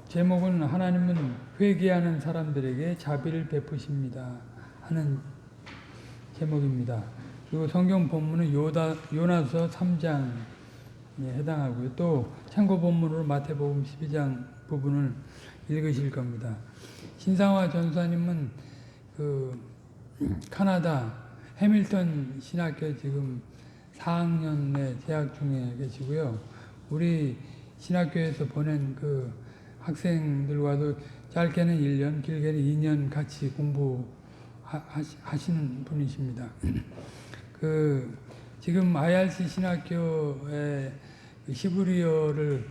제목은 하나님은 회개하는 사람들에게 자비를 베푸십니다 하는 제목입니다. 그리고 성경 본문은 요나서 3장에 해당하고요. 또 참고 본문으로 마태복음 12장 부분을 읽으실 겁니다. 신상화 전사님은 캐나다 해밀턴 신학교에 지금 4학년에 재학 중에 계시고요. 우리 신학교에서 보낸 그 학생들과도 짧게는 1년, 길게는 2년 같이 공부하시는 분이십니다. 지금 IRC 신학교에 히브리어를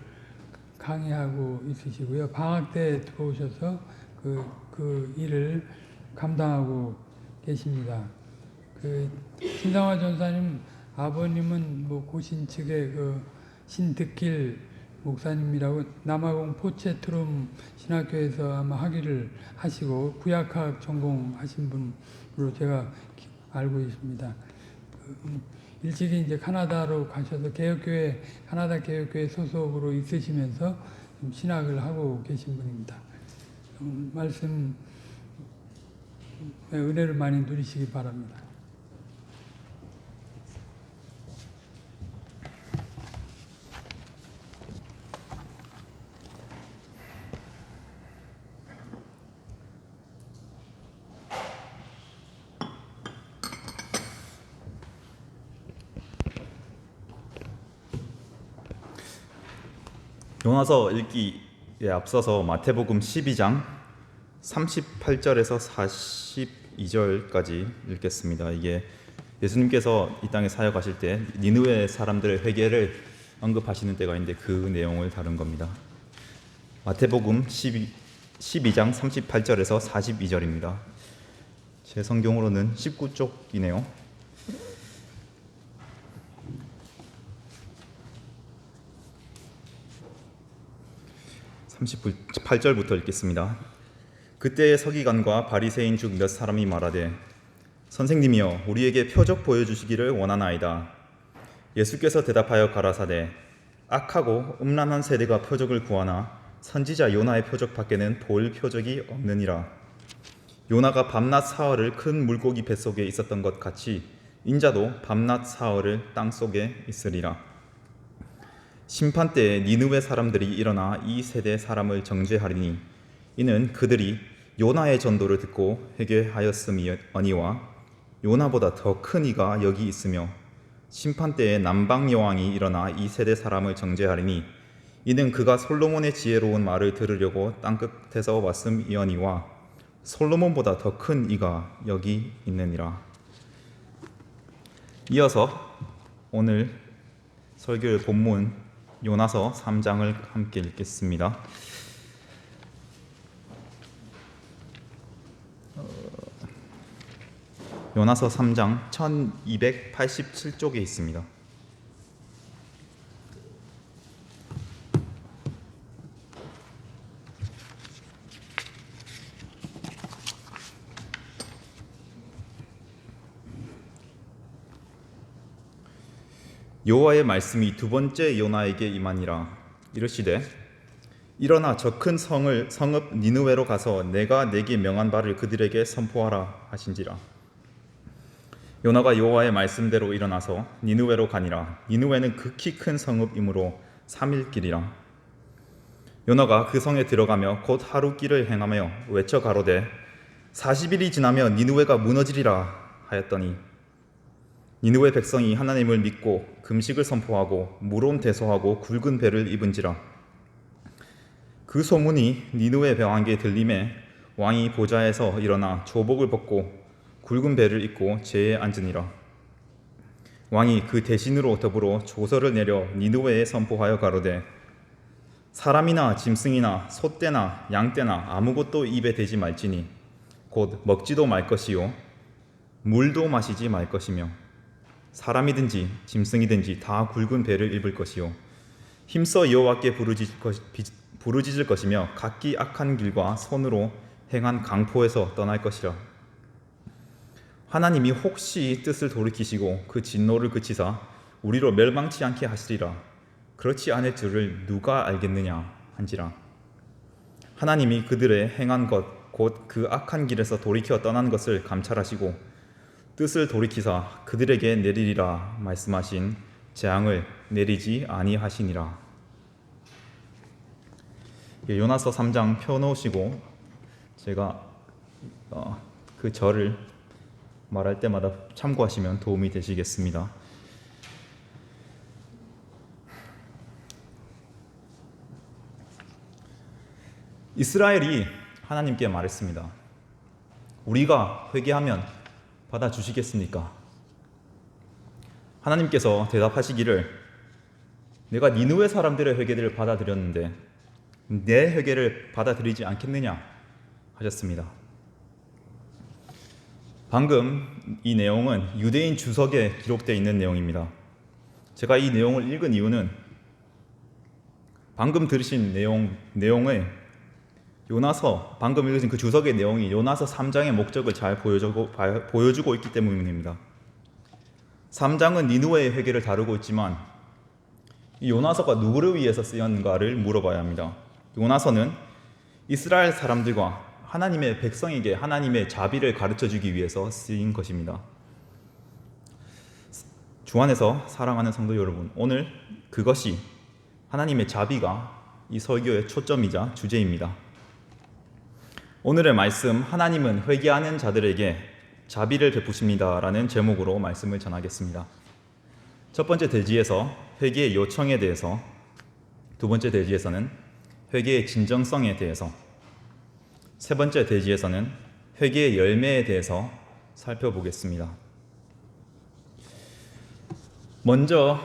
강의하고 있으시고요. 방학 때 들어오셔서 그 일을 감당하고 계십니다. 신상화 전사님 아버님은 고신 측의 신득길 목사님이라고 남아공 포체트룸 신학교에서 아마 학위를 하시고 구약학 전공하신 분으로 제가 알고 있습니다. 일찍이 이제 캐나다로 가셔서 캐나다 개혁교회 소속으로 있으시면서 신학을 하고 계신 분입니다. 말씀 은혜를 많이 누리시기 바랍니다. 요나서 읽기에 앞서서 마태복음 12장 38절에서 42절까지 읽겠습니다. 이게 예수님께서 이 땅에 사역하실 때 니느웨 사람들의 회개를 언급하시는 때가 있는데 그 내용을 다룬 겁니다. 마태복음 12장 38절에서 42절입니다. 제 성경으로는 19쪽이네요. 38절부터 읽겠습니다. 그때 서기관과 바리새인 중 몇 사람이 말하되 선생님이여 우리에게 표적 보여주시기를 원하나이다. 예수께서 대답하여 가라사대 악하고 음란한 세대가 표적을 구하나 선지자 요나의 표적 밖에는 볼 표적이 없느니라. 요나가 밤낮 사흘을 큰 물고기 뱃속에 있었던 것 같이 인자도 밤낮 사흘을 땅속에 있으리라. 심판 때에 니느웨 사람들이 일어나 이 세대 사람을 정죄하리니 이는 그들이 요나의 전도를 듣고 회개하였음이니와 요나보다 더 큰 이가 여기 있으며 심판 때에 남방 여왕이 일어나 이 세대 사람을 정죄하리니 이는 그가 솔로몬의 지혜로운 말을 들으려고 땅끝에서 왔음이니와 솔로몬보다 더 큰 이가 여기 있느니라. 이어서 오늘 설교의 본문 요나서 3장을 함께 읽겠습니다. 요나서 3장 1287쪽에 있습니다. 여호와의 말씀이 두 번째 요나에게 임하니라. 이르시되 일어나 저 큰 성읍 니느웨로 가서 내가 내게 명한 바를 그들에게 선포하라 하신지라. 요나가 여호와의 말씀대로 일어나서 니느웨로 가니라. 니느웨는 극히 큰 성읍이므로 3일 길이라. 요나가 그 성에 들어가며 곧 하루 길을 행하며 외쳐 가로되 40일이 지나면 니느웨가 무너지리라 하였더니 니느웨 백성이 하나님을 믿고 금식을 선포하고 무론 대소하고 굵은 배를 입은지라. 그 소문이 니느웨 백왕에게 들림에 왕이 보좌에서 일어나 조복을 벗고 굵은 배를 입고 제에 앉으니라. 왕이 그 대신으로 더불어 조서를 내려 니느웨에 선포하여 가로되 사람이나 짐승이나 소떼나 양떼나 아무것도 입에 대지 말지니 곧 먹지도 말 것이요 물도 마시지 말 것이며 사람이든지 짐승이든지 다 굵은 배를 입을 것이요 힘써 여호와께 부르짖을 것이며 각기 악한 길과 손으로 행한 강포에서 떠날 것이라. 하나님이 혹시 뜻을 돌이키시고 그 진노를 그치사 우리로 멸망치 않게 하시리라. 그렇지 않을 줄을 누가 알겠느냐 한지라. 하나님이 그들의 행한 것 곧 그 악한 길에서 돌이켜 떠난 것을 감찰하시고 뜻을 돌이키사 그들에게 내리리라 말씀하신 재앙을 내리지 아니하시니라. 요나서 3장 펴놓으시고 제가 그 절을 말할 때마다 참고하시면 도움이 되시겠습니다. 이스라엘이 하나님께 말했습니다. 우리가 회개하면 받아주시겠습니까? 하나님께서 대답하시기를 내가 니느웨 사람들의 회개를 받아들였는데 내 회개를 받아들이지 않겠느냐 하셨습니다. 방금 이 내용은 유대인 주석에 기록되어 있는 내용입니다. 제가 이 내용을 읽은 이유는 방금 들으신 내용의 요나서, 방금 읽으신 그 주석의 내용이 요나서 3장의 목적을 잘 보여주고 있기 때문입니다. 3장은 니느웨의 회개를 다루고 있지만 이 요나서가 누구를 위해서 쓰였는가를 물어봐야 합니다. 요나서는 이스라엘 사람들과 하나님의 백성에게 하나님의 자비를 가르쳐주기 위해서 쓰인 것입니다. 주 안에서 사랑하는 성도 여러분, 오늘 그것이 하나님의 자비가 이 설교의 초점이자 주제입니다. 오늘의 말씀, 하나님은 회개하는 자들에게 자비를 베푸십니다 라는 제목으로 말씀을 전하겠습니다. 첫 번째 대지에서 회개의 요청에 대해서, 두 번째 대지에서는 회개의 진정성에 대해서, 세 번째 대지에서는 회개의 열매에 대해서 살펴보겠습니다. 먼저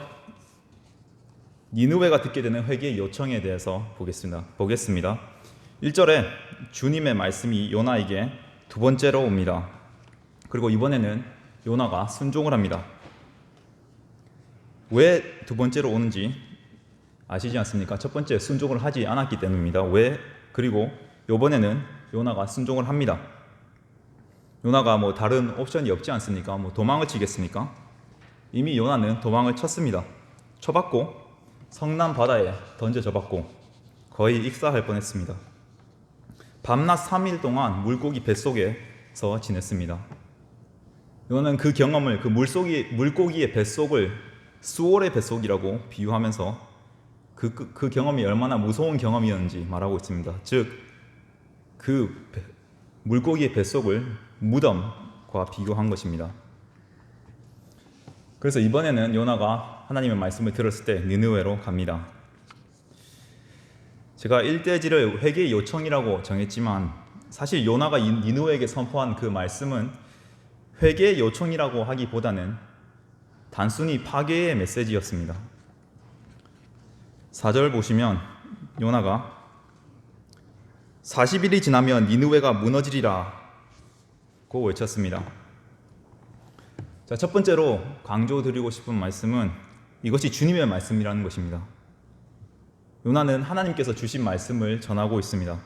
니느웨가 듣게 되는 회개의 요청에 대해서 보겠습니다. 1절에 주님의 말씀이 요나에게 두 번째로 옵니다. 그리고 이번에는 요나가 순종을 합니다. 왜 두 번째로 오는지 아시지 않습니까? 첫 번째 순종을 하지 않았기 때문입니다. 그리고 이번에는 요나가 순종을 합니다. 요나가 다른 옵션이 없지 않습니까? 도망을 치겠습니까? 이미 요나는 도망을 쳤습니다. 쳐봤고 성남 바다에 던져져봤고 거의 익사할 뻔했습니다. 밤낮 3일 동안 물고기 뱃속에서 지냈습니다. 요나는 그 경험을, 그 물고기의 뱃속을 수월의 뱃속이라고 비유하면서 그 경험이 얼마나 무서운 경험이었는지 말하고 있습니다. 즉, 그 물고기의 뱃속을 무덤과 비교한 것입니다. 그래서 이번에는 요나가 하나님의 말씀을 들었을 때 니느웨로 갑니다. 제가 1대지를 회개의 요청이라고 정했지만 사실 요나가 니느웨에게 선포한 그 말씀은 회개의 요청이라고 하기보다는 단순히 파괴의 메시지였습니다. 4절 보시면 요나가 40일이 지나면 니느웨가 무너지리라 고 외쳤습니다. 자, 첫 번째로 강조드리고 싶은 말씀은 이것이 주님의 말씀이라는 것입니다. 요나는 하나님께서 주신 말씀을 전하고 있습니다.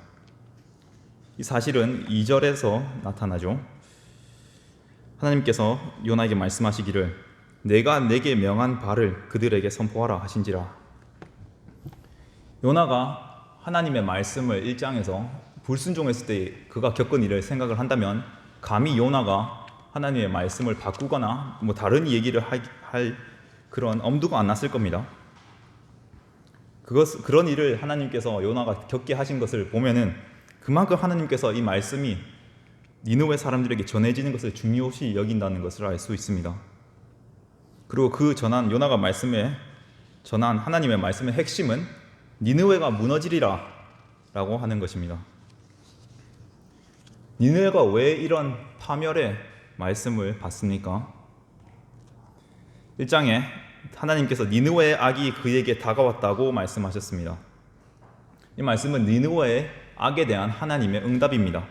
이 사실은 2절에서 나타나죠. 하나님께서 요나에게 말씀하시기를 내가 내게 명한 바를 그들에게 선포하라 하신지라. 요나가 하나님의 말씀을 1장에서 불순종했을 때 그가 겪은 일을 생각을 한다면 감히 요나가 하나님의 말씀을 바꾸거나 다른 얘기를 할 그런 엄두가 안 났을 겁니다. 그런 일을 하나님께서 요나가 겪게 하신 것을 보면은 그만큼 하나님께서 이 말씀이 니느웨 사람들에게 전해지는 것을 중요시 여긴다는 것을 알 수 있습니다. 그리고 요나가 전한 하나님의 말씀의 핵심은 니느웨가 무너지리라 라고 하는 것입니다. 니느웨가 왜 이런 파멸의 말씀을 받습니까? 1장에 하나님께서 니느웨의 악이 그에게 다가왔다고 말씀하셨습니다. 이 말씀은 니느웨의 악에 대한 하나님의 응답입니다.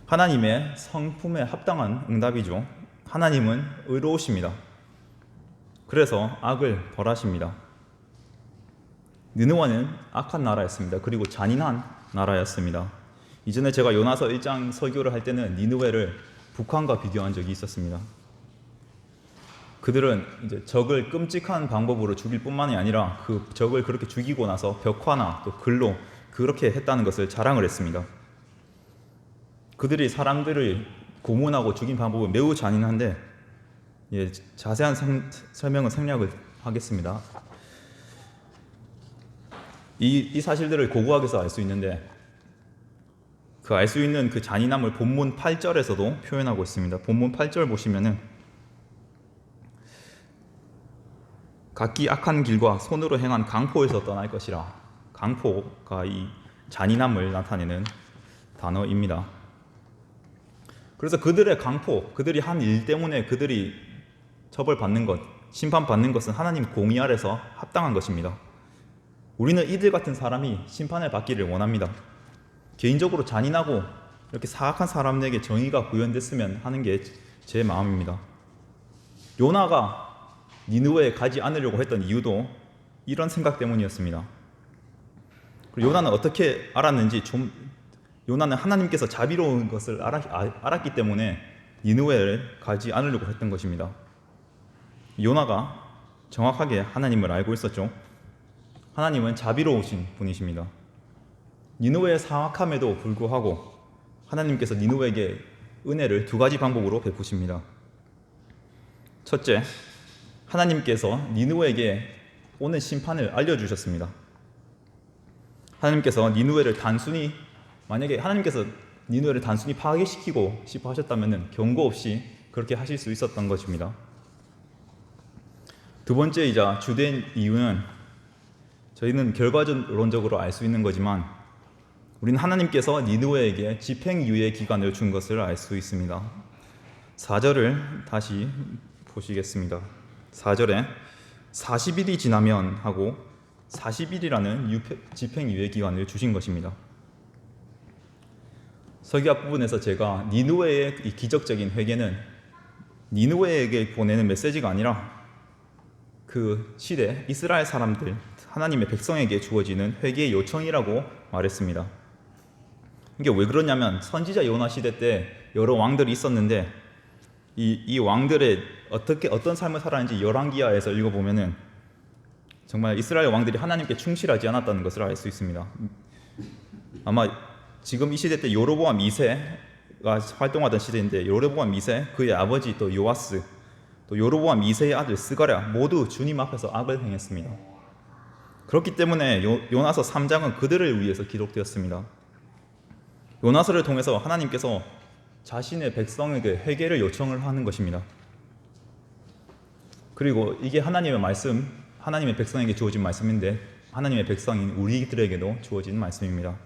하나님의 성품에 합당한 응답이죠. 하나님은 의로우십니다. 그래서 악을 벌하십니다. 니느웨는 악한 나라였습니다. 그리고 잔인한 나라였습니다. 이전에 제가 요나서 1장 설교를 할 때는 니느웨를 북한과 비교한 적이 있었습니다. 그들은 이제 적을 끔찍한 방법으로 죽일 뿐만이 아니라 그 적을 그렇게 죽이고 나서 벽화나 또 글로 그렇게 했다는 것을 자랑을 했습니다. 그들이 사람들을 고문하고 죽인 방법은 매우 잔인한데 자세한 설명은 생략을 하겠습니다. 이 사실들을 고고학에서 알 수 있는데 그 알 수 있는 그 잔인함을 본문 8절에서도 표현하고 있습니다. 본문 8절 보시면은 각기 악한 길과 손으로 행한 강포에서 떠날 것이라. 강포가 이 잔인함을 나타내는 단어입니다. 그래서 그들의 강포, 그들이 한 일 때문에 그들이 처벌받는 것, 심판받는 것은 하나님 공의 아래서 합당한 것입니다. 우리는 이들 같은 사람이 심판을 받기를 원합니다. 개인적으로 잔인하고 이렇게 사악한 사람에게 정의가 구현됐으면 하는 게 제 마음입니다. 요나가 니느웨에 가지 않으려고 했던 이유도 이런 생각 때문이었습니다. 그리고 요나는 어떻게 알았는지 요나는 하나님께서 자비로운 것을 알았기 때문에 니느웨를 가지 않으려고 했던 것입니다. 요나가 정확하게 하나님을 알고 있었죠. 하나님은 자비로우신 분이십니다. 니느웨의 사악함에도 불구하고 하나님께서 니느웨에게 은혜를 두 가지 방법으로 베푸십니다. 첫째, 하나님께서 니느웨에게 오는 심판을 알려주셨습니다. 하나님께서 니느웨를 만약에 하나님께서 니느웨를 단순히 파괴시키고 싶어 하셨다면 경고 없이 그렇게 하실 수 있었던 것입니다. 두 번째이자 주된 이유는 저희는 결과론적으로 알 수 있는 거지만 우리는 하나님께서 니느웨에게 집행유예 기간을 준 것을 알 수 있습니다. 4절을 다시 보시겠습니다. 4절에 40일이 지나면 하고 40일이라는 집행유예 기간을 주신 것입니다. 설교 앞부분에서 제가 니느웨의 이 기적적인 회개는 니느웨에게 보내는 메시지가 아니라 그 시대 이스라엘 사람들, 하나님의 백성에게 주어지는 회개의 요청이라고 말했습니다. 이게 왜 그러냐면 선지자 요나 시대 때 여러 왕들이 있었는데 이 왕들의 어떤 삶을 살았는지 열왕기하에서 읽어보면은 정말 이스라엘 왕들이 하나님께 충실하지 않았다는 것을 알 수 있습니다. 아마 지금 이 시대 때 여로보암 2세가 활동하던 시대인데 여로보암 2세, 그의 아버지 또 요아스, 또 여로보암 2세의 아들 스가랴 모두 주님 앞에서 악을 행했습니다. 그렇기 때문에 요나서 3장은 그들을 위해서 기록되었습니다. 요나서를 통해서 하나님께서 자신의 백성에게 회개를 요청을 하는 것입니다. 그리고 이게 하나님의 말씀, 하나님의 백성에게 주어진 말씀인데 하나님의 백성인 우리들에게도 주어진 말씀입니다.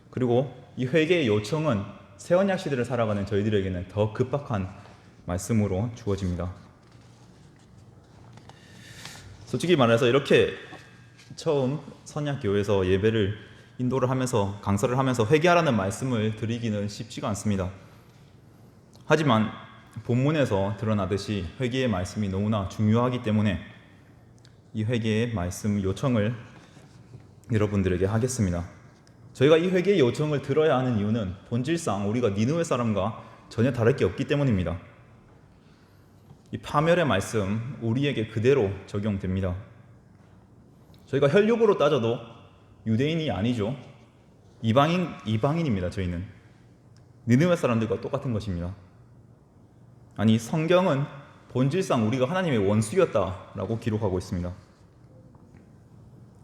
그리고 이 회개의 요청은 새 언약 시대를 살아가는 저희들에게는 더 급박한 말씀으로 주어집니다. 솔직히 말해서 이렇게 처음 선약교회에서 예배를 인도를 하면서 강설을 하면서 회개하라는 말씀을 드리기는 쉽지가 않습니다. 하지만 본문에서 드러나듯이 회개의 말씀이 너무나 중요하기 때문에 이 회개의 말씀 요청을 여러분들에게 하겠습니다. 저희가 이 회개의 요청을 들어야 하는 이유는 본질상 우리가 니느웨 사람과 전혀 다를 게 없기 때문입니다. 이 파멸의 말씀 우리에게 그대로 적용됩니다. 저희가 혈육으로 따져도 유대인이 아니죠. 이방인입니다. 저희는 니느웨 사람들과 똑같은 것입니다. 아니 성경은 본질상 우리가 하나님의 원수였다라고 기록하고 있습니다.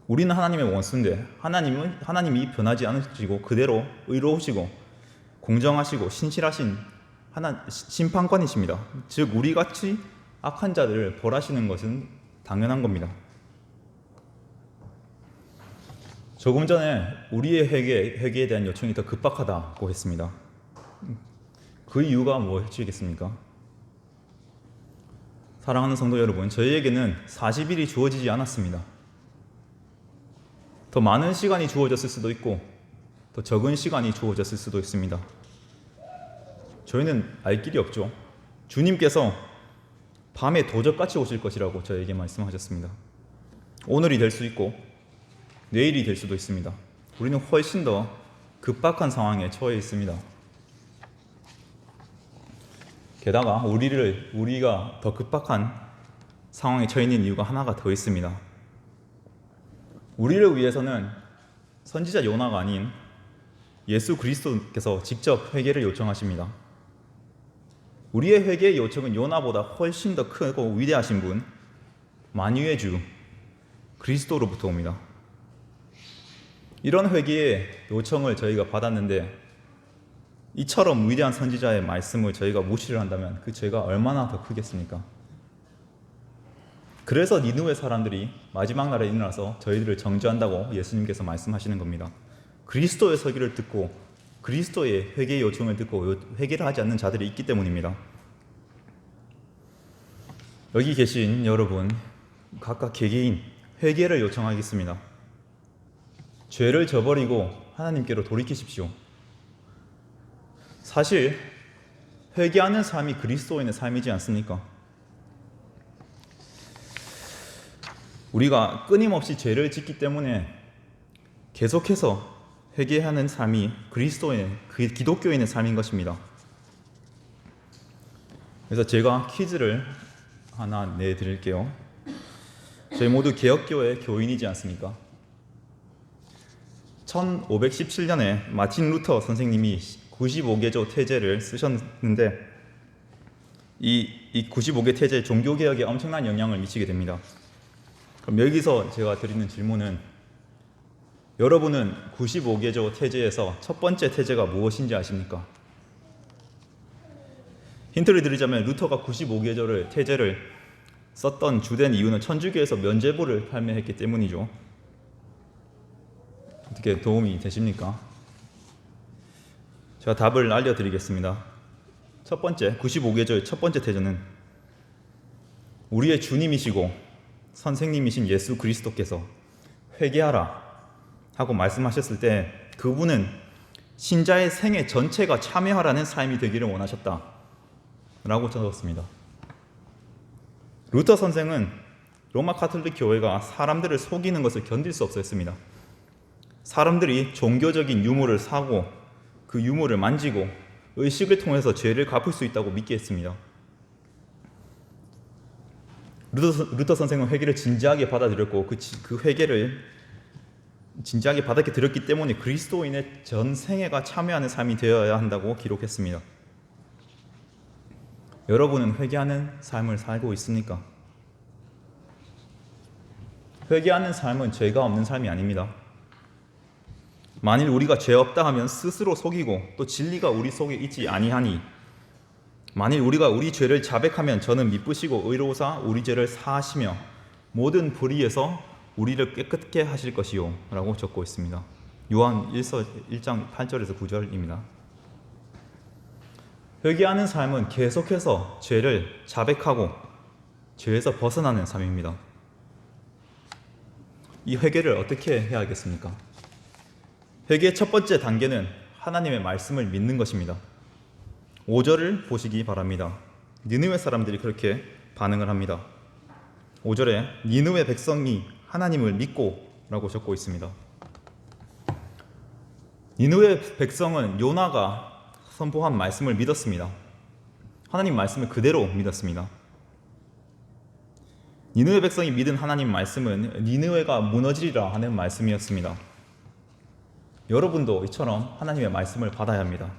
우리는 하나님의 원수인데 하나님이 변하지 않으시고 그대로 의로우시고 공정하시고 신실하신 심판관이십니다. 즉 우리같이 악한 자들을 벌하시는 것은 당연한 겁니다. 조금 전에 우리의 회개에 대한 요청이 더 급박하다고 했습니다. 그 이유가 무엇이겠습니까? 사랑하는 성도 여러분, 저희에게는 40일이 주어지지 않았습니다. 더 많은 시간이 주어졌을 수도 있고 더 적은 시간이 주어졌을 수도 있습니다. 저희는 알 길이 없죠. 주님께서 밤에 도적같이 오실 것이라고 저에게 말씀하셨습니다. 오늘이 될 수 있고 내일이 될 수도 있습니다. 우리는 훨씬 더 급박한 상황에 처해 있습니다. 게다가 우리가 더 급박한 상황에 처해 있는 이유가 하나가 더 있습니다. 우리를 위해서는 선지자 요나가 아닌 예수 그리스도께서 직접 회개를 요청하십니다. 우리의 회개의 요청은 요나보다 훨씬 더 크고 위대하신 분, 만유의 주 그리스도로부터 옵니다. 이런 회개의 요청을 저희가 받았는데 이처럼 위대한 선지자의 말씀을 저희가 무시를 한다면 그 죄가 얼마나 더 크겠습니까? 그래서 니느웨 사람들이 마지막 날에 일어나서 저희들을 정죄한다고 예수님께서 말씀하시는 겁니다. 그리스도의 서기를 듣고 그리스도의 회개의 요청을 듣고 회개를 하지 않는 자들이 있기 때문입니다. 여기 계신 여러분 각각 개개인 회개를 요청하겠습니다. 죄를 저버리고 하나님께로 돌이키십시오. 사실 회개하는 삶이 그리스도인의 삶이지 않습니까? 우리가 끊임없이 죄를 짓기 때문에 계속해서 회개하는 삶이 그리스도인의, 기독교인의 삶인 것입니다. 그래서 제가 퀴즈를 하나 내드릴게요. 저희 모두 개혁교회 교인이지 않습니까? 1517년에 마틴 루터 선생님이 95개조 태제를 쓰셨는데 이 95개 태제 종교개혁에 엄청난 영향을 미치게 됩니다. 그럼 여기서 제가 드리는 질문은 여러분은 95개조 태제에서 첫 번째 태제가 무엇인지 아십니까? 힌트를 드리자면 루터가 95개조를 태제를 썼던 주된 이유는 천주교에서 면죄부를 판매했기 때문이죠. 어떻게 도움이 되십니까? 제가 답을 알려드리겠습니다. 첫 번째 95개조의 첫 번째 태제는 우리의 주님이시고 선생님이신 예수 그리스도께서 회개하라 하고 말씀하셨을 때 그분은 신자의 생애 전체가 참여하라는 삶이 되기를 원하셨다 라고 적었습니다. 루터 선생은 로마 카톨릭 교회가 사람들을 속이는 것을 견딜 수 없었습니다. 사람들이 종교적인 유물을 사고 그 유물을 만지고 의식을 통해서 죄를 갚을 수 있다고 믿게 했습니다. 루터 선생은 회개를 진지하게 받아들였고 그 회개를 진지하게 받아들였기 때문에 그리스도인의 전 생애가 참여하는 삶이 되어야 한다고 기록했습니다. 여러분은 회개하는 삶을 살고 있습니까? 회개하는 삶은 죄가 없는 삶이 아닙니다. 만일 우리가 죄 없다 하면 스스로 속이고 또 진리가 우리 속에 있지 아니하니 만일 우리가 우리 죄를 자백하면 저는 미쁘시고 의로우사 우리 죄를 사하시며 모든 불의에서 우리를 깨끗게 하실 것이요 라고 적고 있습니다. 요한 1장 8절에서 9절입니다. 회개하는 삶은 계속해서 죄를 자백하고 죄에서 벗어나는 삶입니다. 이 회개를 어떻게 해야 하겠습니까? 회개의 첫 번째 단계는 하나님의 말씀을 믿는 것입니다. 5절을 보시기 바랍니다. 니느웨 사람들이 그렇게 반응을 합니다. 5절에 니느웨 백성이 하나님을 믿고 라고 적고 있습니다. 니느웨 백성은 요나가 선포한 말씀을 믿었습니다. 하나님 말씀을 그대로 믿었습니다. 니느웨 백성이 믿은 하나님 말씀은 니느웨가 무너지리라 하는 말씀이었습니다. 여러분도 이처럼 하나님의 말씀을 받아야 합니다.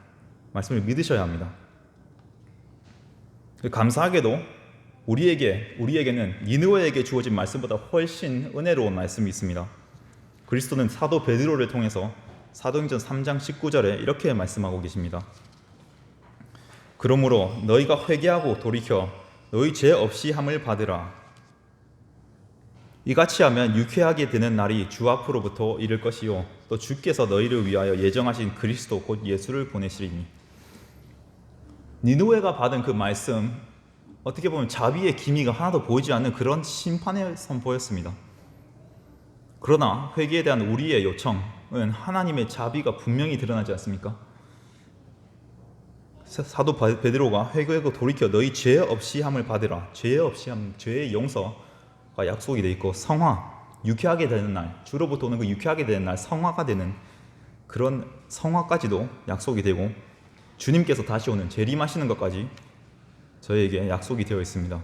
말씀을 믿으셔야 합니다. 감사하게도 우리에게는 니느웨에게 주어진 말씀보다 훨씬 은혜로운 말씀이 있습니다. 그리스도는 사도 베드로를 통해서 사도행전 3장 19절에 이렇게 말씀하고 계십니다. 그러므로 너희가 회개하고 돌이켜 너희 죄 없이 함을 받으라. 이같이 하면 유쾌하게 되는 날이 주 앞으로부터 이를 것이요 또 주께서 너희를 위하여 예정하신 그리스도 곧 예수를 보내시리니. 니느웨가 받은 그 말씀 어떻게 보면 자비의 기미가 하나도 보이지 않는 그런 심판의 선포였습니다. 그러나 회개에 대한 우리의 요청은 하나님의 자비가 분명히 드러나지 않습니까? 사도 베드로가 회개하고 돌이켜 너희 죄 없이 함을 받으라. 죄 없이 함, 죄의 용서가 약속이 돼 있고 성화, 유쾌하게 되는 날, 주로부터 오는 그 유쾌하게 되는 날, 성화가 되는 그런 성화까지도 약속이 되고 주님께서 다시 오는 재림하시는 것까지 저희에게 약속이 되어 있습니다.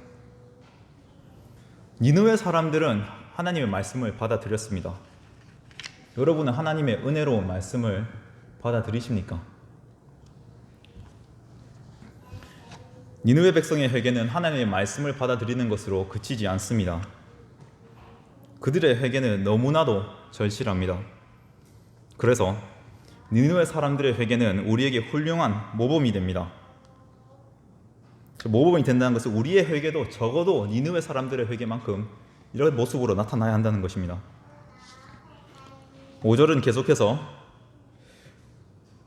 니느웨 사람들은 하나님의 말씀을 받아들였습니다. 여러분은 하나님의 은혜로운 말씀을 받아들이십니까? 니느웨 백성의 회개는 하나님의 말씀을 받아들이는 것으로 그치지 않습니다. 그들의 회개는 너무나도 절실합니다. 그래서 니느웨 사람들의 회개는 우리에게 훌륭한 모범이 됩니다. 모범이 된다는 것은 우리의 회개도 적어도 니느웨 사람들의 회개만큼 이런 모습으로 나타나야 한다는 것입니다. 5절은 계속해서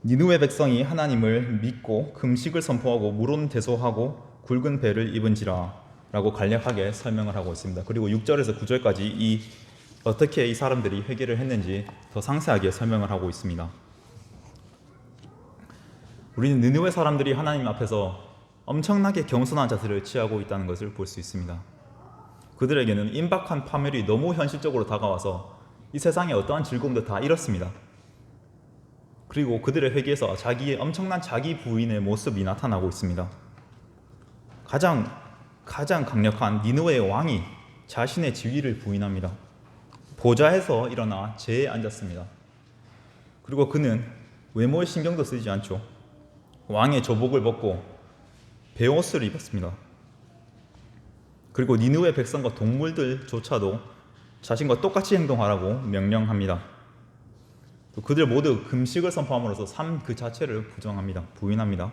니느웨 백성이 하나님을 믿고 금식을 선포하고 물은 대소하고 굵은 배를 입은지라 라고 간략하게 설명을 하고 있습니다. 그리고 6절에서 9절까지 어떻게 이 사람들이 회개를 했는지 더 상세하게 설명을 하고 있습니다. 우리는 니느웨 사람들이 하나님 앞에서 엄청나게 겸손한 자세를 취하고 있다는 것을 볼 수 있습니다. 그들에게는 임박한 파멸이 너무 현실적으로 다가와서 이 세상의 어떠한 즐거움도 다 잃었습니다. 그리고 그들의 회개에서 자기의 엄청난 자기 부인의 모습이 나타나고 있습니다. 가장 강력한 니느웨의 왕이 자신의 지위를 부인합니다. 보좌에서 일어나 제에 앉았습니다. 그리고 그는 외모에 신경도 쓰지 않죠. 왕의 조복을 벗고 베옷을 입었습니다. 그리고 니느웨 백성과 동물들조차도 자신과 똑같이 행동하라고 명령합니다. 또 그들 모두 금식을 선포함으로써 삶 그 자체를 부인합니다.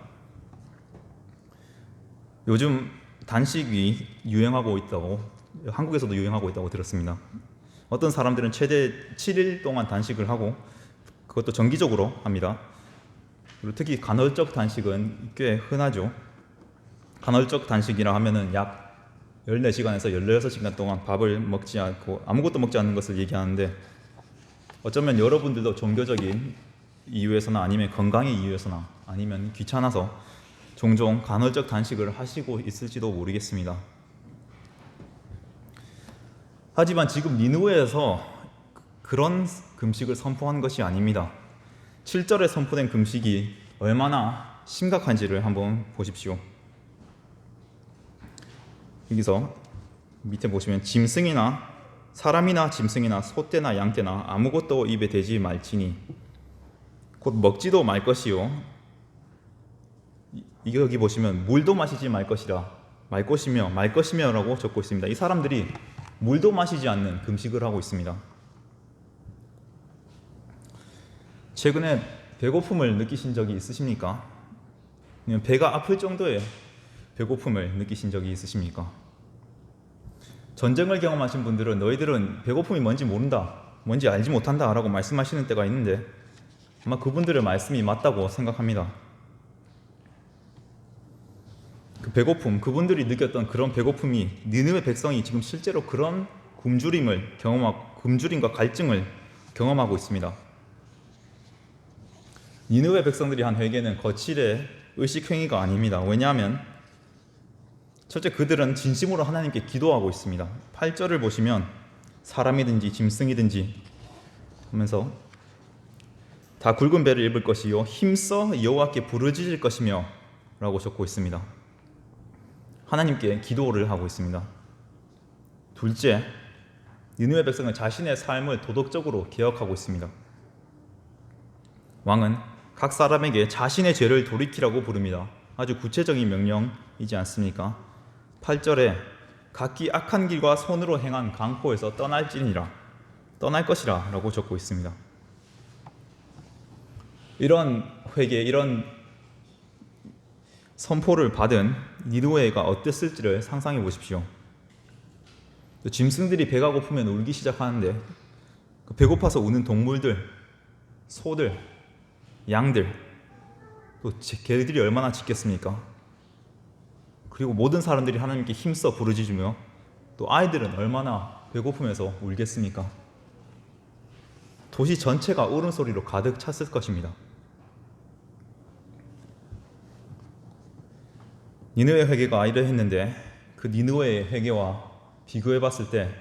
요즘 단식이 유행하고 있다고, 한국에서도 유행하고 있다고 들었습니다. 어떤 사람들은 최대 7일 동안 단식을 하고 그것도 정기적으로 합니다. 그리고 특히 간헐적 단식은 꽤 흔하죠. 간헐적 단식이라 하면은 약 14시간에서 16시간 동안 밥을 먹지 않고 아무것도 먹지 않는 것을 얘기하는데, 어쩌면 여러분들도 종교적인 이유에서나 아니면 건강의 이유에서나 아니면 귀찮아서 종종 간헐적 단식을 하시고 있을지도 모르겠습니다. 하지만 지금 니느웨에서 그런 금식을 선포한 것이 아닙니다. 7절에 선포된 금식이 얼마나 심각한지를 한번 보십시오. 여기서 밑에 보시면 짐승이나 사람이나 짐승이나 소떼나 양떼나 아무것도 입에 대지 말지니 곧 먹지도 말 것이요. 여기 보시면 물도 마시지 말 것이라 말 것이며라고 적고 있습니다. 이 사람들이 물도 마시지 않는 금식을 하고 있습니다. 최근에 배고픔을 느끼신 적이 있으십니까? 아니면 배가 아플 정도의 배고픔을 느끼신 적이 있으십니까? 전쟁을 경험하신 분들은 너희들은 배고픔이 뭔지 모른다, 뭔지 알지 못한다 라고 말씀하시는 때가 있는데 아마 그분들의 말씀이 맞다고 생각합니다. 그 배고픔, 그분들이 느꼈던 그런 배고픔이 니느웨 백성이 지금 실제로 그런 굶주림과 갈증을 경험하고 있습니다. 니느웨 백성들이 한 회개는 거칠의 의식행위가 아닙니다. 왜냐하면 첫째, 그들은 진심으로 하나님께 기도하고 있습니다. 8절을 보시면 사람이든지 짐승이든지 하면서 다 굵은 배를 입을 것이요 힘써 여호와께 부르짖을 것이며 라고 적고 있습니다. 하나님께 기도를 하고 있습니다. 둘째, 니느웨 백성은 자신의 삶을 도덕적으로 개혁하고 있습니다. 왕은 각 사람에게 자신의 죄를 돌이키라고 부릅니다. 아주 구체적인 명령이지 않습니까? 8절에 각기 악한 길과 손으로 행한 강포에서 떠날 것이라 라고 적고 있습니다. 이런 회개, 이런 선포를 받은 니느웨가 어땠을지를 상상해 보십시오. 짐승들이 배가 고프면 울기 시작하는데 배고파서 우는 동물들, 소들, 양들, 또 개들이 얼마나 짖겠습니까? 그리고 모든 사람들이 하나님께 힘써 부르짖으며 또 아이들은 얼마나 배고픔에서 울겠습니까? 도시 전체가 울음소리로 가득 찼을 것입니다. 니느웨 회개가 이러했는데 그 니느웨의 회개와 비교해 봤을 때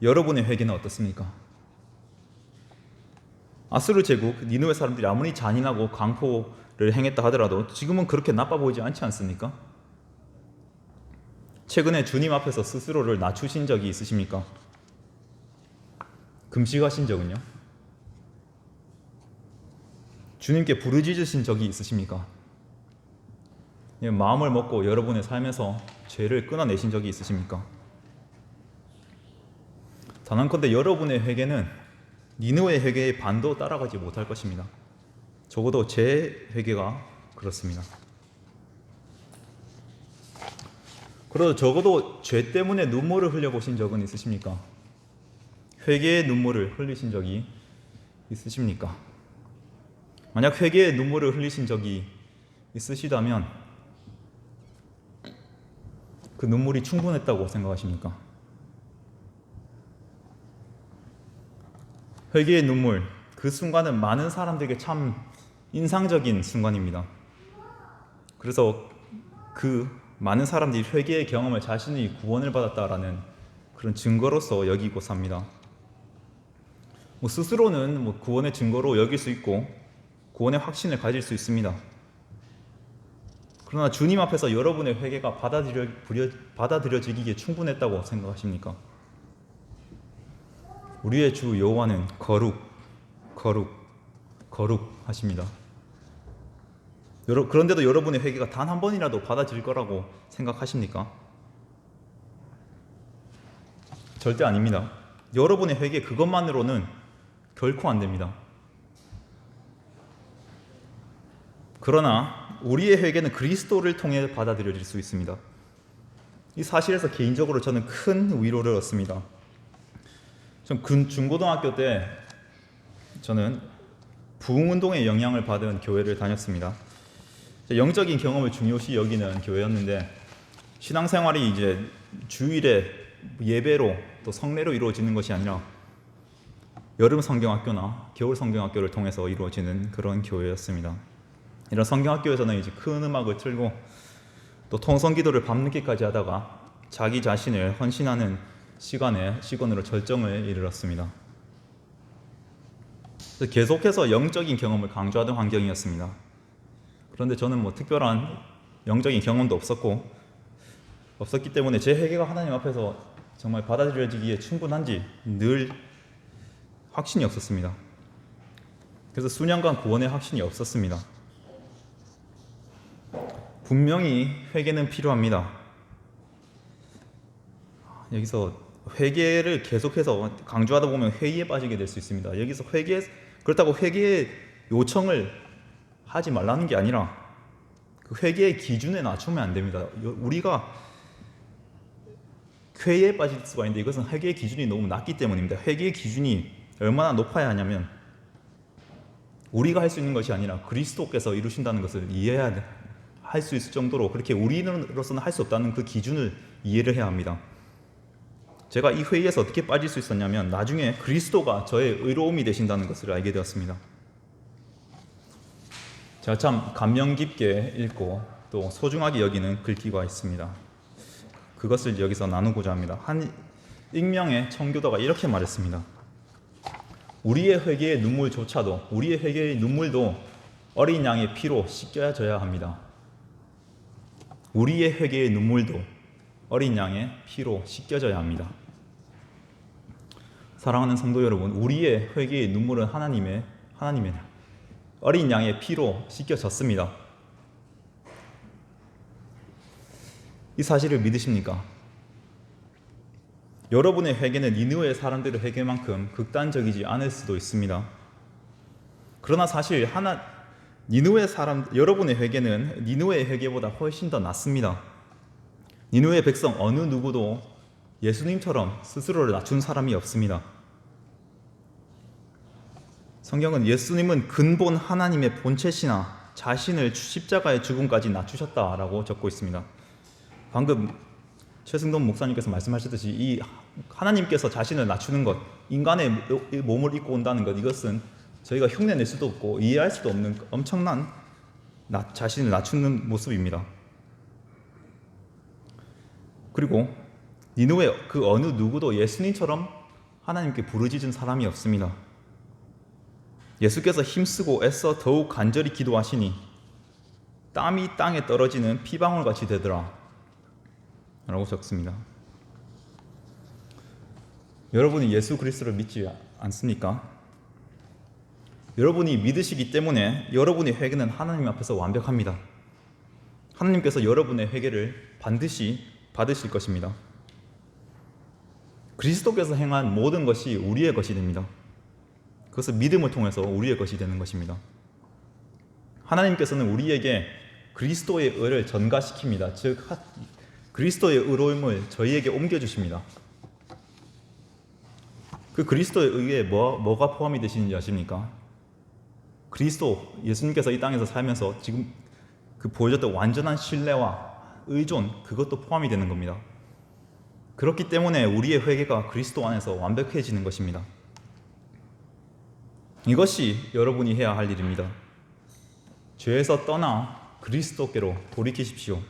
여러분의 회개는 어떻습니까? 아수르 제국 니느웨 사람들이 아무리 잔인하고 강포를 행했다 하더라도 지금은 그렇게 나빠 보이지 않지 않습니까? 최근에 주님 앞에서 스스로를 낮추신 적이 있으십니까? 금식하신 적은요? 주님께 부르짖으신 적이 있으십니까? 마음을 먹고 여러분의 삶에서 죄를 끊어내신 적이 있으십니까? 단언컨대 여러분의 회개는 니느웨 회개의 반도 따라가지 못할 것입니다. 적어도 제 회개가 그렇습니다. 그래도 적어도 죄 때문에 눈물을 흘려보신 적은 있으십니까? 회개의 눈물을 흘리신 적이 있으십니까? 만약 회개의 눈물을 흘리신 적이 있으시다면 그 눈물이 충분했다고 생각하십니까? 회개의 눈물, 그 순간은 많은 사람들에게 참 인상적인 순간입니다. 그래서 그 많은 사람들이 회개의 경험을 자신이 구원을 받았다라는 그런 증거로서 여기고 삽니다. 스스로는 구원의 증거로 여길 수 있고 구원의 확신을 가질 수 있습니다. 그러나 주님 앞에서 여러분의 회개가 받아들여지기에 충분했다고 생각하십니까? 우리의 주 여호와는 거룩 하십니다. 그런데도 여러분의 회개가 단 한 번이라도 받아질 거라고 생각하십니까? 절대 아닙니다. 여러분의 회개 그것만으로는 결코 안 됩니다. 그러나 우리의 회개는 그리스도를 통해 받아들여질 수 있습니다. 이 사실에서 개인적으로 저는 큰 위로를 얻습니다. 중고등학교 때 저는 부흥운동의 영향을 받은 교회를 다녔습니다. 영적인 경험을 중요시 여기는 교회였는데 신앙생활이 이제 주일에 예배로 또 성례로 이루어지는 것이 아니라 여름 성경학교나 겨울 성경학교를 통해서 이루어지는 그런 교회였습니다. 이런 성경학교에서는 이제 큰 음악을 틀고 또 통성기도를 밤늦게까지 하다가 자기 자신을 헌신하는 시간으로 절정을 이르렀습니다. 계속해서 영적인 경험을 강조하던 환경이었습니다. 그런데 저는 특별한 영적인 경험도 없었기 때문에 제 회개가 하나님 앞에서 정말 받아들여지기에 충분한지 늘 확신이 없었습니다. 그래서 수년간 구원의 확신이 없었습니다. 분명히 회개는 필요합니다. 여기서 회개를 계속해서 강조하다 보면 회의에 빠지게 될 수 있습니다. 여기서 그렇다고 회개의 요청을 하지 말라는 게 아니라 그 회개의 기준에 낮추면 안 됩니다. 우리가 회의에 빠질 수가 있는데 이것은 회개의 기준이 너무 낮기 때문입니다. 회개의 기준이 얼마나 높아야 하냐면 우리가 할 수 있는 것이 아니라 그리스도께서 이루신다는 것을 할 수 있을 정도로 그렇게 우리로서는 할 수 없다는 그 기준을 이해를 해야 합니다. 제가 이 회의에서 어떻게 빠질 수 있었냐면 나중에 그리스도가 저의 의로움이 되신다는 것을 알게 되었습니다. 제가 참 감명 깊게 읽고 또 소중하게 여기는 글귀가 있습니다. 그것을 여기서 나누고자 합니다. 한 익명의 청교도가 이렇게 말했습니다. 우리의 회개의 눈물도 어린 양의 피로 씻겨져야 합니다. 우리의 회개의 눈물도 어린 양의 피로 씻겨져야 합니다. 사랑하는 성도 여러분, 우리의 회개의 눈물은 하나님의 어린 양의 피로 씻겨졌습니다. 이 사실을 믿으십니까? 여러분의 회개는 니느웨 사람들의 회개만큼 극단적이지 않을 수도 있습니다. 그러나 사실 여러분의 회개는 니느웨의 회개보다 훨씬 더 낫습니다. 니느웨 백성 어느 누구도 예수님처럼 스스로를 낮춘 사람이 없습니다. 성경은 예수님은 근본 하나님의 본체시나 자신을 십자가의 죽음까지 낮추셨다라고 적고 있습니다. 방금 최승돈 목사님께서 말씀하셨듯이 이 하나님께서 자신을 낮추는 것, 인간의 몸을 입고 온다는 것, 이것은 저희가 흉내낼 수도 없고 이해할 수도 없는 엄청난 자신을 낮추는 모습입니다. 그리고 니느웨 그 어느 누구도 예수님처럼 하나님께 부르짖은 사람이 없습니다. 예수께서 힘쓰고 애써 더욱 간절히 기도하시니 땀이 땅에 떨어지는 피방울같이 되더라. 라고 적습니다. 여러분이 예수 그리스도를 믿지 않습니까? 여러분이 믿으시기 때문에 여러분의 회개는 하나님 앞에서 완벽합니다. 하나님께서 여러분의 회개를 반드시 받으실 것입니다. 그리스도께서 행한 모든 것이 우리의 것이 됩니다. 그것은 믿음을 통해서 우리의 것이 되는 것입니다. 하나님께서는 우리에게 그리스도의 의를 전가시킵니다. 즉 그리스도의 의로움을 저희에게 옮겨주십니다. 그 그리스도의 의에 뭐가 포함이 되시는지 아십니까? 그리스도, 예수님께서 이 땅에서 살면서 지금 그 보여줬던 완전한 신뢰와 의존, 그것도 포함이 되는 겁니다. 그렇기 때문에 우리의 회개가 그리스도 안에서 완벽해지는 것입니다. 이것이 여러분이 해야 할 일입니다. 죄에서 떠나 그리스도께로 돌이키십시오.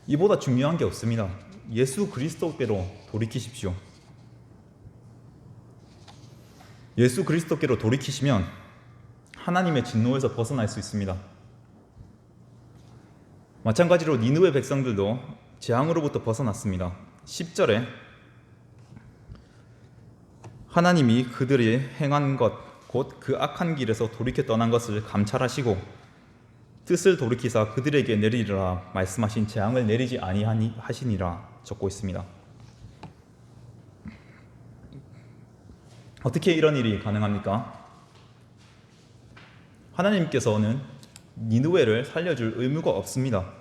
이보다 중요한 게 없습니다. 예수 그리스도께로 돌이키십시오. 예수 그리스도께로 돌이키시면 하나님의 진노에서 벗어날 수 있습니다. 마찬가지로 니느웨 백성들도 재앙으로부터 벗어났습니다. 10절에 하나님이 그들이 행한 것 곧 그 악한 길에서 돌이켜 떠난 것을 감찰하시고 뜻을 돌이키사 그들에게 내리리라 말씀하신 재앙을 내리지 아니하시니라 적고 있습니다. 어떻게 이런 일이 가능합니까? 하나님께서는 니느웨를 살려줄 의무가 없습니다.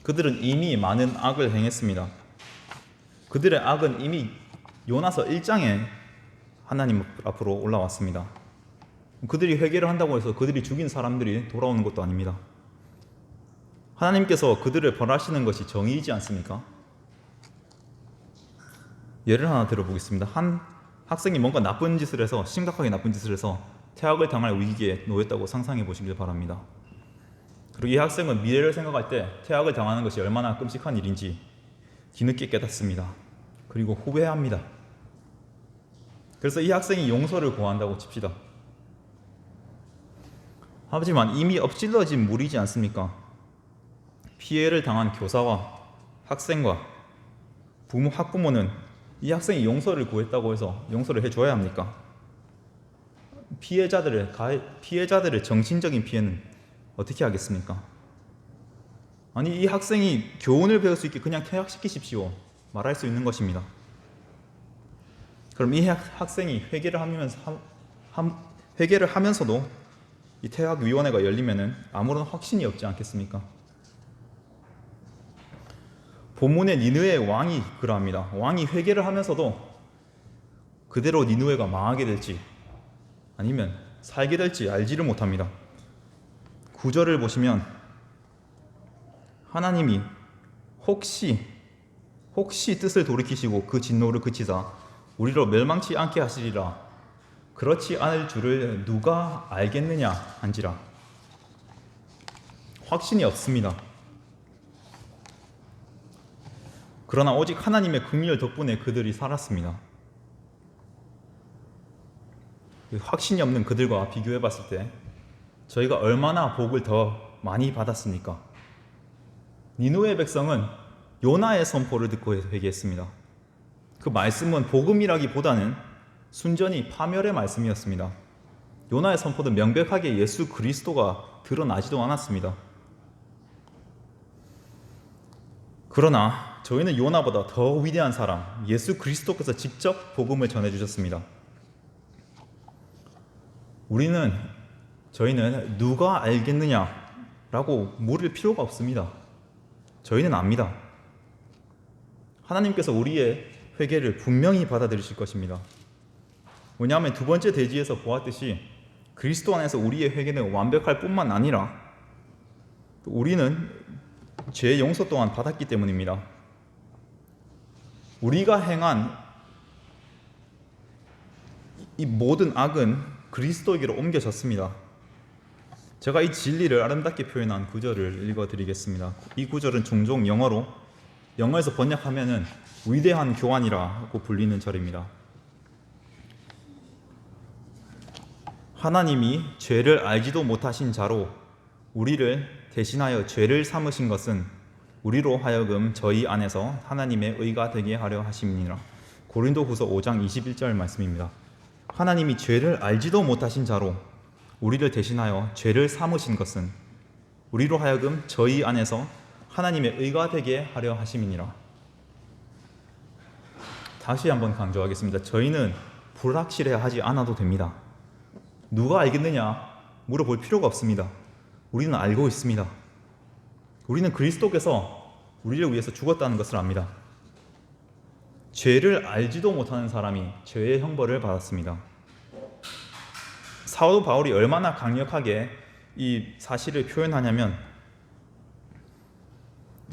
그들은 이미 많은 악을 행했습니다. 그들의 악은 이미 요나서 1장에 하나님 앞으로 올라왔습니다. 그들이 회개를 한다고 해서 그들이 죽인 사람들이 돌아오는 것도 아닙니다. 하나님께서 그들을 벌하시는 것이 정의이지 않습니까? 예를 하나 들어보겠습니다. 한 학생이 뭔가 나쁜 짓을 해서, 심각하게 나쁜 짓을 해서 퇴학을 당할 위기에 놓였다고 상상해 보시길 바랍니다. 그리고 이 학생은 미래를 생각할 때 퇴학을 당하는 것이 얼마나 끔찍한 일인지 뒤늦게 깨닫습니다. 그리고 후회합니다. 그래서 이 학생이 용서를 구한다고 칩시다. 하지만 이미 엎질러진 물이지 않습니까? 피해를 당한 교사와 학생과 학부모는 이 학생이 용서를 구했다고 해서 용서를 해줘야 합니까? 피해자들의 정신적인 피해는 어떻게 하겠습니까? 아니, 이 학생이 교훈을 배울 수 있게 그냥 퇴학시키십시오 말할 수 있는 것입니다. 그럼 이 학생이 회개를 하면서도 이 퇴학위원회가 열리면은 아무런 확신이 없지 않겠습니까? 본문의 니느웨의 왕이 그러합니다. 왕이 회개를 하면서도 그대로 니느웨가 망하게 될지 아니면 살게 될지 알지를 못합니다. 9절을 보시면 하나님이 혹시 뜻을 돌이키시고 그 진노를 그치사 우리로 멸망치 않게 하시리라. 그렇지 않을 줄을 누가 알겠느냐 한지라. 확신이 없습니다. 그러나 오직 하나님의 긍휼 덕분에 그들이 살았습니다. 확신이 없는 그들과 비교해 봤을 때 저희가 얼마나 복을 더 많이 받았습니까? 니느웨 백성은 요나의 선포를 듣고 회개했습니다. 그 말씀은 복음이라기보다는 순전히 파멸의 말씀이었습니다. 요나의 선포도 명백하게 예수 그리스도가 드러나지도 않았습니다. 그러나 저희는 요나보다 더 위대한 사람, 예수 그리스도께서 직접 복음을 전해주셨습니다. 저희는 누가 알겠느냐라고 물을 필요가 없습니다. 저희는 압니다. 하나님께서 우리의 회개를 분명히 받아들이실 것입니다. 왜냐하면 두 번째 대지에서 보았듯이 그리스도 안에서 우리의 회개는 완벽할 뿐만 아니라 우리는 죄의 용서 또한 받았기 때문입니다. 우리가 행한 이 모든 악은 그리스도에게로 옮겨졌습니다. 제가 이 진리를 아름답게 표현한 구절을 읽어드리겠습니다. 이 구절은 종종 영어에서 번역하면은 위대한 교환이라고 불리는 절입니다. 하나님이 죄를 알지도 못하신 자로 우리를 대신하여 죄를 삼으신 것은 우리로 하여금 저희 안에서 하나님의 의가 되게 하려 하심이니라. 고린도후서 5장 21절 말씀입니다. 하나님이 죄를 알지도 못하신 자로 우리를 대신하여 죄를 삼으신 것은 우리로 하여금 저희 안에서 하나님의 의가 되게 하려 하심이니라. 다시 한번 강조하겠습니다. 저희는 불확실해 하지 않아도 됩니다. 누가 알겠느냐 물어볼 필요가 없습니다. 우리는 알고 있습니다. 우리는 그리스도께서 우리를 위해서 죽었다는 것을 압니다. 죄를 알지도 못하는 사람이 죄의 형벌을 받았습니다. 사도 바울이 얼마나 강력하게 이 사실을 표현하냐면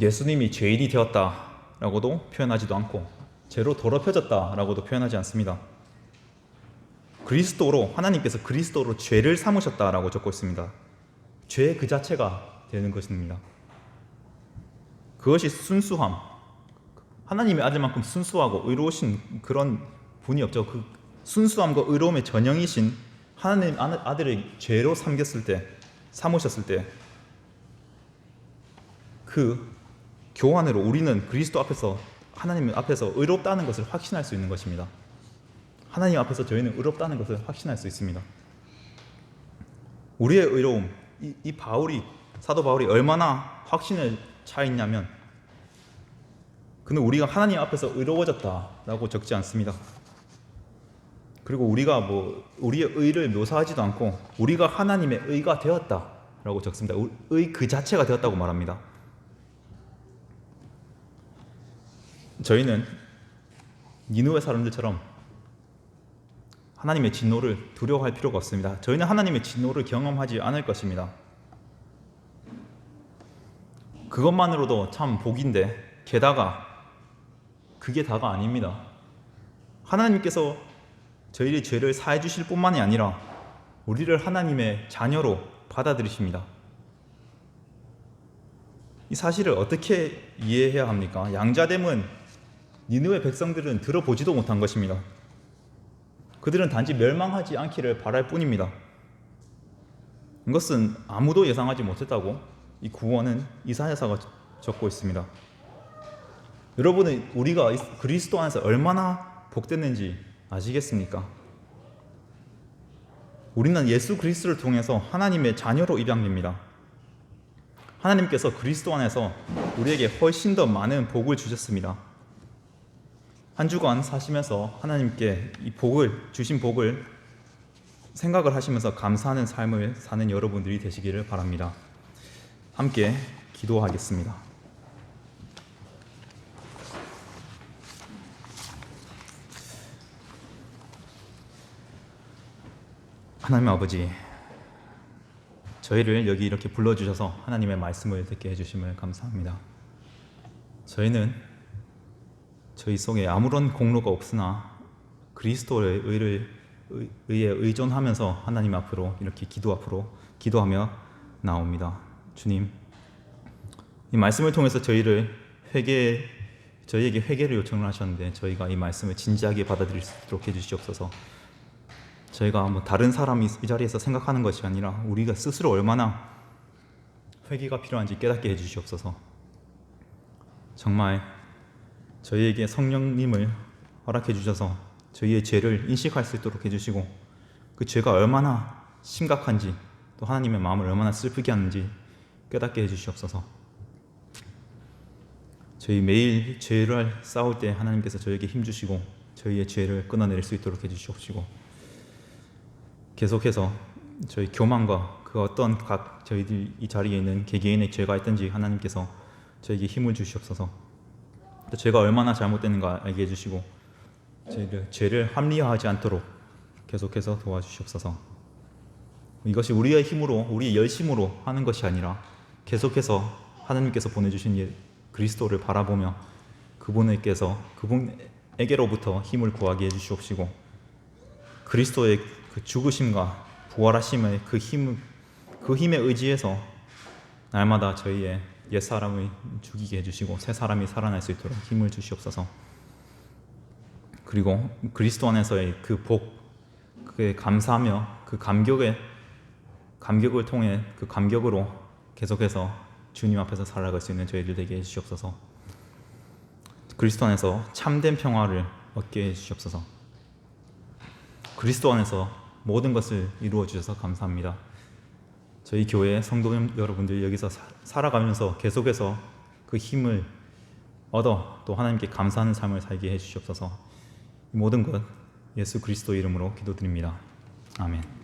예수님이 죄인이 되었다라고도 표현하지도 않고 죄로 더럽혀졌다라고도 표현하지 않습니다. 그리스도로 하나님께서 그리스도로 죄를 삼으셨다라고 적고 있습니다. 죄 그 자체가 되는 것입니다. 그것이 순수함, 하나님의 아들만큼 순수하고 의로우신 그런 분이 없죠. 그 순수함과 의로움의 전형이신 하나님 아들의 죄로 삼겼을 때, 삼으셨을 때 그 교환으로 우리는 그리스도 앞에서 하나님 앞에서 의롭다는 것을 확신할 수 있는 것입니다. 하나님 앞에서 저희는 의롭다는 것을 확신할 수 있습니다. 우리의 의로움, 이 사도 바울이 얼마나 확신을 차 있냐면 그는 우리가 하나님 앞에서 의로워졌다라고 적지 않습니다. 그리고 우리가 우리의 의를 묘사하지도 않고 우리가 하나님의 의가 되었다라고 적습니다. 의 그 자체가 되었다고 말합니다. 저희는 니느웨 사람들처럼 하나님의 진노를 두려워할 필요가 없습니다. 저희는 하나님의 진노를 경험하지 않을 것입니다. 그것만으로도 참 복인데 게다가 그게 다가 아닙니다. 하나님께서 저희의 죄를 사해 주실 뿐만이 아니라 우리를 하나님의 자녀로 받아들이십니다. 이 사실을 어떻게 이해해야 합니까? 양자됨은 니느웨 백성들은 들어보지도 못한 것입니다. 그들은 단지 멸망하지 않기를 바랄 뿐입니다. 이것은 아무도 예상하지 못했다고 이 구원은 이사야서가 적고 있습니다. 여러분은 우리가 그리스도 안에서 얼마나 복됐는지 아시겠습니까? 우리는 예수 그리스도를 통해서 하나님의 자녀로 입양됩니다. 하나님께서 그리스도 안에서 우리에게 훨씬 더 많은 복을 주셨습니다. 한 주간 사시면서 하나님께 이 주신 복을 생각을 하시면서 감사하는 삶을 사는 여러분들이 되시기를 바랍니다. 함께 기도하겠습니다. 하나님 아버지, 저희를 여기 이렇게 불러주셔서 하나님의 말씀을 듣게 해주심을 감사합니다. 저희는 저희 속에 아무런 공로가 없으나 그리스도의 의에 의존하면서 하나님 앞으로 이렇게 기도하며 나옵니다. 주님, 이 말씀을 통해서 저희에게 회개를 요청을 하셨는데 저희가 이 말씀을 진지하게 받아들일 수 있도록 해주시옵소서. 저희가 다른 사람이 이 자리에서 생각하는 것이 아니라 우리가 스스로 얼마나 회개가 필요한지 깨닫게 해주시옵소서. 정말 저희에게 성령님을 허락해 주셔서 저희의 죄를 인식할 수 있도록 해주시고 그 죄가 얼마나 심각한지 또 하나님의 마음을 얼마나 슬프게 하는지 깨닫게 해주시옵소서. 저희 매일 죄를 싸울 때 하나님께서 저에게 힘주시고 저희의 죄를 끊어낼 수 있도록 해주시옵시고 계속해서 저희 교만과 그 어떤 저희들 이 자리에 있는 개개인의 죄가 있든지 하나님께서 저에게 힘을 주시옵소서. 또 죄가 얼마나 잘못되는가 알게 해주시고 저희들 죄를 합리화하지 않도록 계속해서 도와주시옵소서. 이것이 우리의 힘으로 우리의 열심으로 하는 것이 아니라 계속해서 하나님께서 보내주신 그리스도를 바라보며 그분에게로부터 힘을 구하게 해주시옵시고 그리스도의 그 죽으심과 부활하심의 그 힘에 의지해서 날마다 저희의 옛사람을 죽이게 해주시고 새 사람이 살아날 수 있도록 힘을 주시옵소서. 그리고 그리스도 안에서의 그 복, 그에 감사하며 그 감격을 통해 그 감격으로 계속해서 주님 앞에서 살아갈 수 있는 저희들 되게 해주시옵소서. 그리스도 안에서 참된 평화를 얻게 해주시옵소서. 그리스도 안에서 모든 것을 이루어 주셔서 감사합니다. 저희 교회 성도 여러분들 여기서 살아가면서 계속해서 그 힘을 얻어 또 하나님께 감사하는 삶을 살게 해주시옵소서. 이 모든 것 예수 그리스도 이름으로 기도드립니다. 아멘.